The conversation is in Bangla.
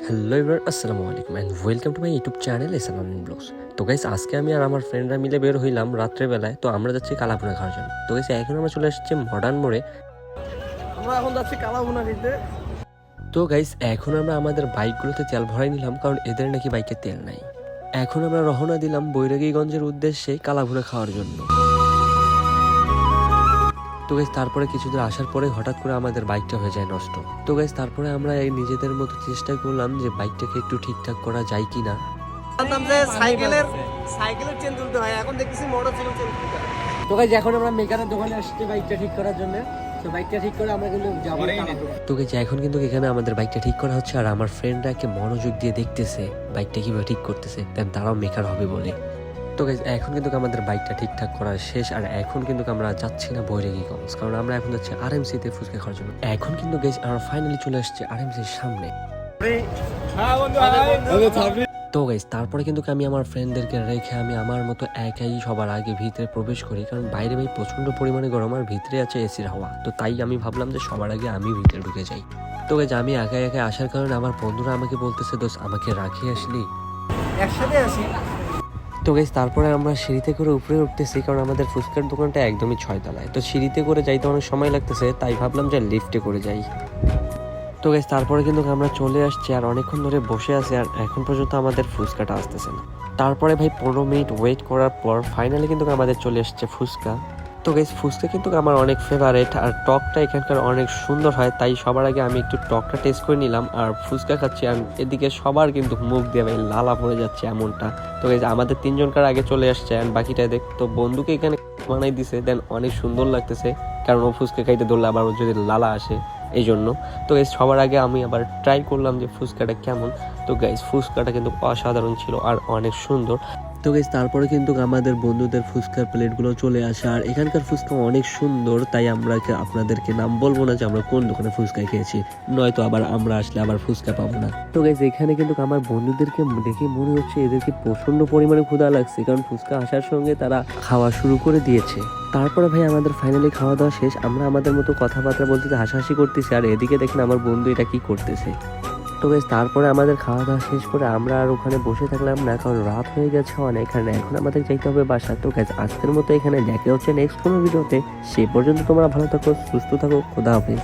হ্যালো এভরিওয়ান, আসসালামু আলাইকুম and welcome to my YouTube channel SN blogs. তো গাইস, আজকে আমি আর আমার ফ্রেন্ডরা মিলে বের হইলাম রাত্রে বেলায়। তো আমরা যাচ্ছি কালাভুনা খাওয়ার জন্য। তো গাইস, এখন আমরা চলে এসেছি মডার্ন মোড়ে। আমরা এখন যাচ্ছি কালাভুনা খেতে। তো গাইস, এখন আমরা আমাদের বাইকগুলোতে তেল ভরাই নিলাম, কারণ এদের নাকি বাইকে তেল নাই। এখন আমরা রওনা দিলাম বৈরাগীগঞ্জের উদ্দেশ্যে কালাভুনা খাওয়ার জন্য। তো গাইস, তারপরে কিছু দূর আসার পরে হঠাৎ করে আমাদের বাইকটা হয়ে যায় নষ্ট। তো গাইস, তারপরে আমরা এই নিজেদের মতো চেষ্টা করলাম যে বাইকটাকে একটু ঠিকঠাক করা যায় কিনা। জানতাম যে সাইকেলের চেন তুলতে হয়, এখন দেখতেছি মোটরসাইকেল চেন তুলতে হয়। তো গাইস, এখন আমরা মেকারের দোকানে আসছি বাইকটা ঠিক করার জন্য। তো বাইকটা ঠিক করে আমরা কিন্তু যাবো কালাভুনা। তো গাইস, এখন কিন্তু এখানে আমাদের বাইকটা ঠিক করা হচ্ছে, আর আমার ফ্রেন্ডরাকে মনোযোগ দিয়ে দেখতেছে বাইকটা কিভাবে ঠিক করতেছে, দেন তারাও মেকার হবে বলে। তো গাইস, এখন কিন্তু আমাদের বাইকটা ঠিকঠাক করা শেষ, আর এখন কিন্তু আমরা যাচ্ছি না বৈরাগীগঞ্জ, কারণ আমরা এখন যাচ্ছি আরএমসি তে ফুচকা খাওয়ার জন্য। এখন কিন্তু গাইস, আমরা ফাইনালি চলে আসছি আরএমসির সামনে। তো গাইস, তারপরে কিন্তু আমি আমার ফ্রেন্ডদেরকে রেখে আমি আমার মতো একাই সবার আগে ভিতরে প্রবেশ করি, কারণ বাইরে ভাই প্রচন্ড পরিমাণে গরম আর ভিতরে আছে এসির হাওয়া। তো তাই আমি ভাবলাম যে সবার আগে আমি ভিতরে ঢুকে যাই। তো গাইস, আমি একা একা আসার কারণে আমার বন্ধুরা আমাকে বলতেছে, দোস্ত আমাকে রাখি আসলি। একসাথে আসি। তো গাইস, তারপরে আমরা সিঁড়িতে করে উপরে উঠতেছি, কারণ আমাদের ফুচকার দোকানটা একদমই 6 তলায়। তো সিঁড়িতে করে যাইতে অনেক সময় লাগতেছে, তাই ভাবলাম যে লিফটে করে যাই। তো গাইস, তারপরে কিন্তু আমরা চলে আসছি, আর অনেকক্ষণ ধরে বসে আছি, আর এখন পর্যন্ত আমাদের ফুচকাটা আসতেছে না। তারপরে ভাই 15 মিনিট ওয়েট করার পর ফাইনালি কিন্তু আমাদের চলে আসছে ফুচকা। তো গাইস, ফুচকা কিন্তু আমার অনেক ফেভারিট, আর টকটা এখানকার অনেক সুন্দর হয়, তাই সবার আগে আমি একটু টকটা টেস্ট করে নিলাম আর ফুচকা খাচ্ছি। আর এদিকে সবার কিন্তু মুখ দিয়ে ভাই লালা পড়ে যাচ্ছে এমনটা। তো গাইস, আমাদের 3 জনকার আগে চলে আসছে, আর বাকিটা দেখ তো বন্ধুকে এখানে বানাই দিছে, দেন অনেক সুন্দর লাগতেছে, কারণ ও ফুচকা খাইতে ধরলে আবার ওর যদি লালা আসে এই জন্য। তো গাইস, সবার আগে আমি আবার ট্রাই করলাম যে ফুচকাটা কেমন। তো গাইস, ফুচকাটা কিন্তু অসাধারণ ছিল আর অনেক সুন্দর। তো গাইস, তারপরে কিন্তু আমাদের বন্ধুদের ফুচকার প্লেটগুলো চলে আসে, আর এখানকার ফুচকা অনেক সুন্দর, তাই আমরা আপনাদেরকে নাম বলবো না যে আমরা কোন দোকানে ফুচকা খেয়েছি, নয়তো আবার আমরা আসলে আবার ফুচকা পাবো না। তো গাইস, এখানে কিন্তু আমার বন্ধুদেরকে দেখে মনে হচ্ছে এদেরকে প্রচন্ড পরিমাণে ক্ষুধা লাগছে, কারণ ফুচকা আসার সঙ্গে তারা খাওয়া শুরু করে দিয়েছে। তারপরে ভাই আমাদের ফাইনালি খাওয়া দাওয়া শেষ, আমরা আমাদের মতো কথাবার্তা বলতে হাসাহাসি করতেছি, আর এদিকে দেখেন আমার বন্ধু এটা কি করতেছে। তো গাইস, তারপরে আমাদের খাওয়া দাওয়া শেষ করে আমরা আর ওখানে বসে থাকলাম না, কারণ রাত হয়ে গেছে অনেক, আর এখন আমাদের যাইতে হবে বাসা। তো গাইস, আজকের মতো এখানে দেখা হচ্ছে নেক্সট কোনো ভিডিওতে। সে পর্যন্ত তোমরা ভালো থাকো, সুস্থ থাকো, খোদা হাফেজ।